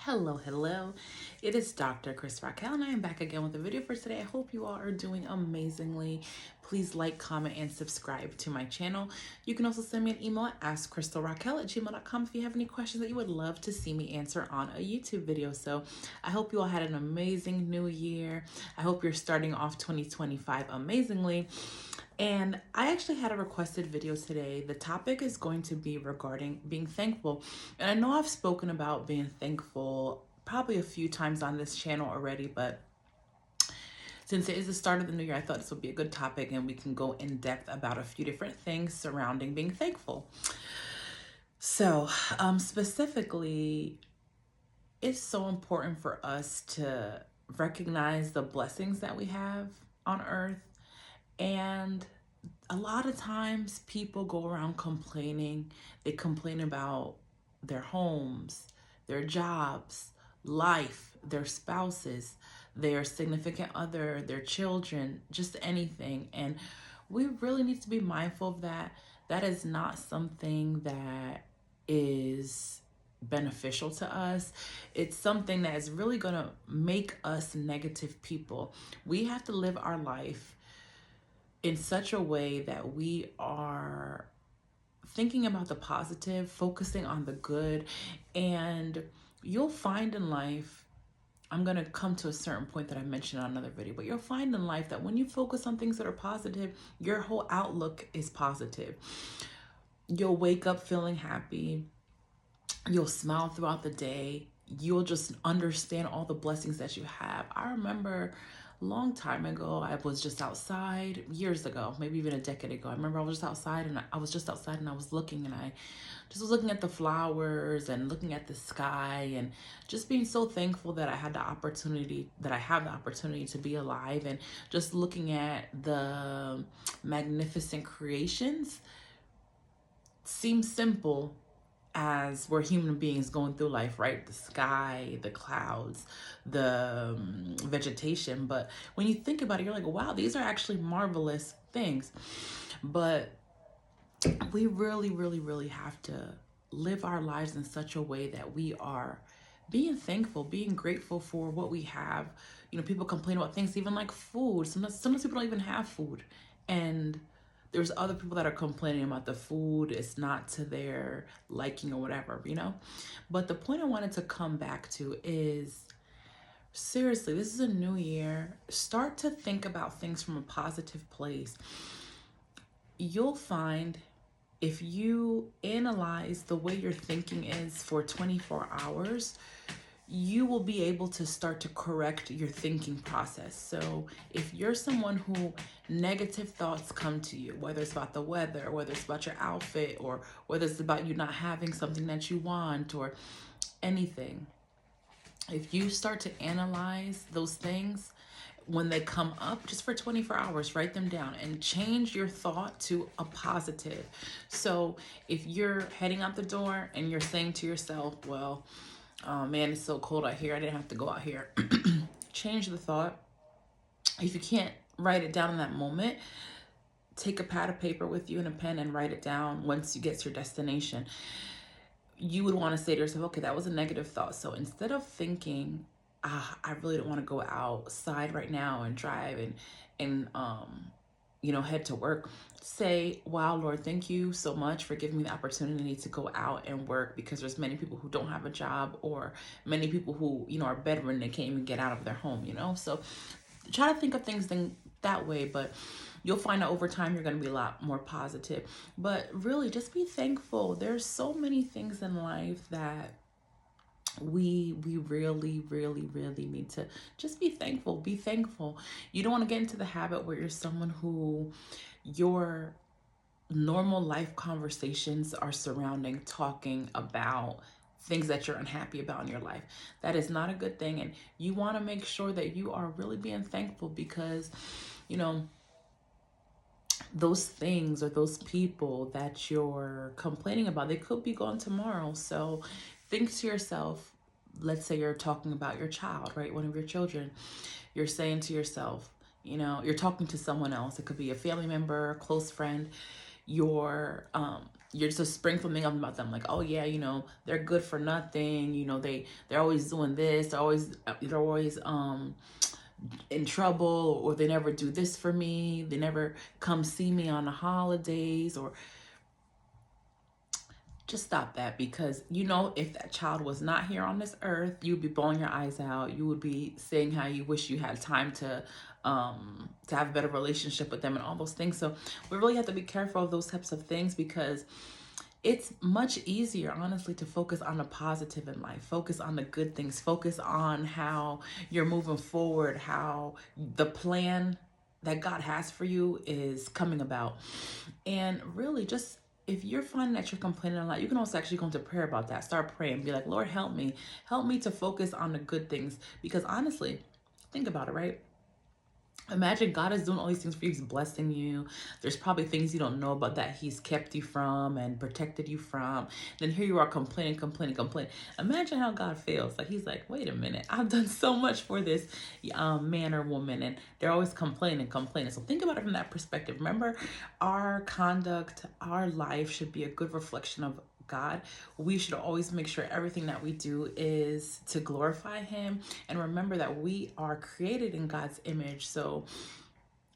Hello. It is Dr. Askkrystalracquel, and I am back again with a video for today. I hope you all are doing amazingly. Please like, comment, and subscribe to my channel. You can also send me an email at askkrystalracquel@gmail.com if you have any questions that you would love to see me answer on a YouTube video. So I hope you all had an amazing new year. I hope you're starting off 2025 amazingly. And I actually had a requested video today. The topic is going to be regarding being thankful. And I know I've spoken about being thankful probably a few times on this channel already, but since it is the start of the new year, I thought this would be a good topic and we can go in depth about a few different things surrounding being thankful. So, specifically, it's so important for us to recognize the blessings that we have on earth. And a lot of times people go around complaining. They complain about their homes, their jobs, life, their spouses, their significant other, their children, just anything. And we really need to be mindful of that. That is not something that is beneficial to us. It's something that is really going to make us negative people. We have to live our life in such a way that we are thinking about the positive, focusing on the good, and you'll find in life, I'm going to come to a certain point that I mentioned on another video, but you'll find in life that when you focus on things that are positive, your whole outlook is positive. You'll wake up feeling happy. You'll smile throughout the day. You'll just understand all the blessings that you have. I remember a long time ago, I was just outside, years ago, maybe even a decade ago. I remember I was just outside and I was looking, and I just was looking at the flowers and looking at the sky and just being so thankful that I have the opportunity to be alive, and just looking at the magnificent creations. Seems simple as we're human beings going through life, right? The sky, the clouds, the vegetation. But when you think about it, you're like, wow, these are actually marvelous things. But we really have to live our lives in such a way that we are being thankful, being grateful for what we have. You know, people complain about things even like food. Sometimes people don't even have food. And there's other people that are complaining about the food. It's not to their liking or whatever, you know? But the point I wanted to come back to is, seriously, this is a new year. Start to think about things from a positive place. You'll find if you analyze the way your thinking is for 24 hours, you will be able to start to correct your thinking process. So if you're someone who negative thoughts come to you, whether it's about the weather, or whether it's about your outfit, or whether it's about you not having something that you want, or anything, if you start to analyze those things, when they come up, just for 24 hours, write them down and change your thought to a positive. So if you're heading out the door and you're saying to yourself, well, oh man, it's so cold out here, I didn't have to go out here. Change the thought. If you can't write it down in that moment, take a pad of paper with you and a pen and write it down once you get to your destination. You would want to say to yourself, okay, that was a negative thought. So instead of thinking, I really don't want to go outside right now and drive and head to work, say, wow, Lord, thank you so much for giving me the opportunity to go out and work, because there's many people who don't have a job, or many people who, are bedridden, they can't even get out of their home, So try to think of things that way, but you'll find that over time you're going to be a lot more positive. But really, just be thankful. There's so many things in life that we really need to just be thankful. Be thankful. You don't want to get into the habit where you're someone who your normal life conversations are surrounding talking about things that you're unhappy about in your life. That is not a good thing. And you want to make sure that you are really being thankful, because those things or those people that you're complaining about, they could be gone tomorrow. So think to yourself, let's say you're talking about your child, right? One of your children. You're saying to yourself, you're talking to someone else. It could be a family member, a close friend. You're you're just sprinkling up about them, like, oh yeah, they're good for nothing, they're always doing this, they're always in trouble, or they never do this for me, they never come see me on the holidays, or just stop that. Because if that child was not here on this earth, you would be bawling your eyes out. You would be saying how you wish you had time to have a better relationship with them and all those things. So we really have to be careful of those types of things, because it's much easier, honestly, to focus on the positive in life, focus on the good things, focus on how you're moving forward, how the plan that God has for you is coming about. And really, just if you're finding that you're complaining a lot, you can also actually go into prayer about that. Start praying. Be like, Lord, help me. Help me to focus on the good things. Because honestly, think about it, right? Imagine God is doing all these things for you. He's blessing you. There's probably things you don't know about that He's kept you from and protected you from. Then here you are complaining. Imagine how God feels. Like He's like, wait a minute, I've done so much for this man or woman, and they're always complaining. So think about it from that perspective. Remember, our conduct, our life should be a good reflection of God. We should always make sure everything that we do is to glorify Him, and remember that we are created in God's image. So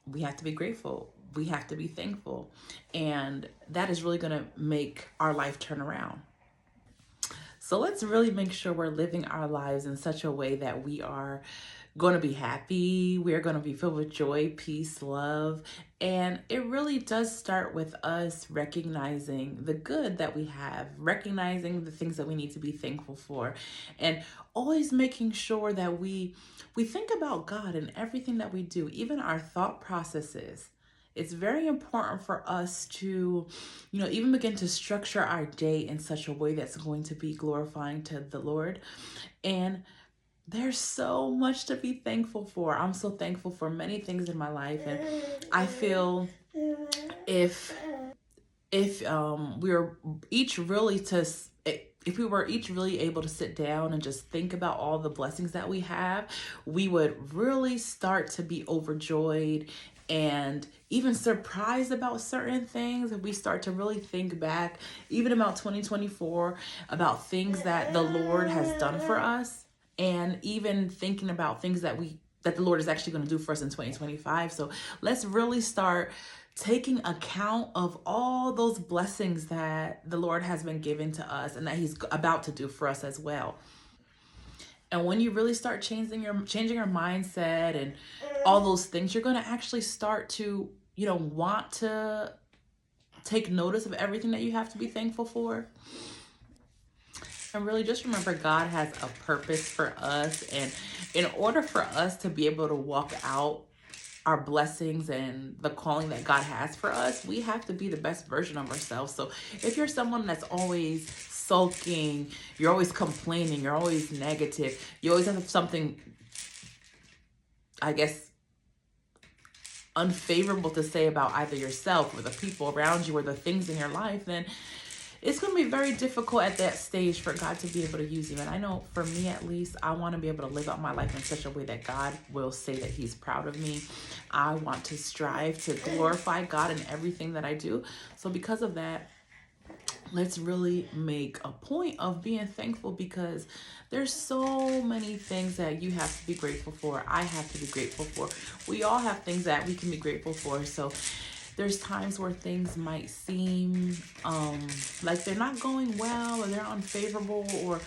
we have to be grateful, we have to be thankful, and that is really going to make our life turn around. So let's really make sure we're living our lives in such a way that we are going to be happy. We're going to be filled with joy, peace, love. And it really does start with us recognizing the good that we have, recognizing the things that we need to be thankful for, and always making sure that we think about God in everything that we do, even our thought processes. It's very important for us to, even begin to structure our day in such a way that's going to be glorifying to the Lord. And there's so much to be thankful for. I'm so thankful for many things in my life, and I feel if we were each really able to sit down and just think about all the blessings that we have, we would really start to be overjoyed and even surprised about certain things. If we start to really think back, even about 2024, about things that the Lord has done for us, and even thinking about things that the Lord is actually going to do for us in 2025. So let's really start taking account of all those blessings that the Lord has been given to us and that He's about to do for us as well. And when you really start changing your mindset and all those things, you're going to actually start to, want to take notice of everything that you have to be thankful for. And really just remember, God has a purpose for us. And in order for us to be able to walk out our blessings and the calling that God has for us, we have to be the best version of ourselves. So if you're someone that's always sulking, you're always complaining, you're always negative, you always have something, I guess, unfavorable to say about either yourself or the people around you or the things in your life, then it's going to be very difficult at that stage for God to be able to use you. And I know for me, at least, I want to be able to live out my life in such a way that God will say that He's proud of me. I want to strive to glorify God in everything that I do. So because of that, let's really make a point of being thankful, because there's so many things that you have to be grateful for. I have to be grateful for. We all have things that we can be grateful for. So there's times where things might seem like they're not going well, or they're unfavorable, or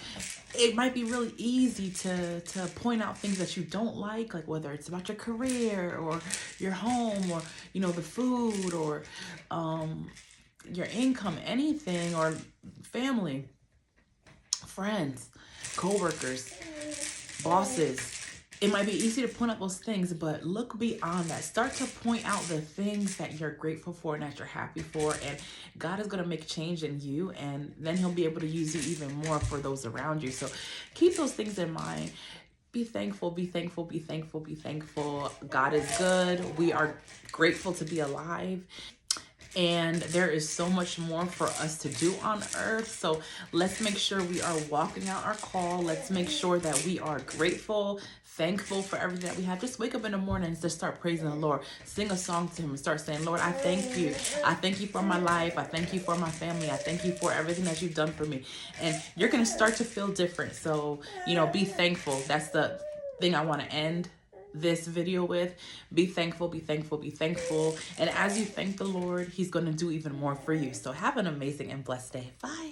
it might be really easy to point out things that you don't like whether it's about your career or your home, or the food, or your income, anything, or family, friends, co-workers, bosses. It might be easy to point out those things, but look beyond that. Start to point out the things that you're grateful for and that you're happy for, and God is going to make change in you, and then He'll be able to use you even more for those around you. So keep those things in mind. Be thankful, be thankful, be thankful, be thankful. God is good. We are grateful to be alive. And there is so much more for us to do on earth. So let's make sure we are walking out our call. Let's make sure that we are grateful, thankful for everything that we have. Just wake up in the morning and just start praising the Lord. Sing a song to him and start saying, Lord, I thank you. I thank you for my life. I thank you for my family. I thank you for everything that you've done for me. And you're going to start to feel different. So, be thankful. That's the thing I want to end this video with. Be thankful, be thankful, be thankful. And as you thank the Lord, he's going to do even more for you. So have an amazing and blessed day. Bye.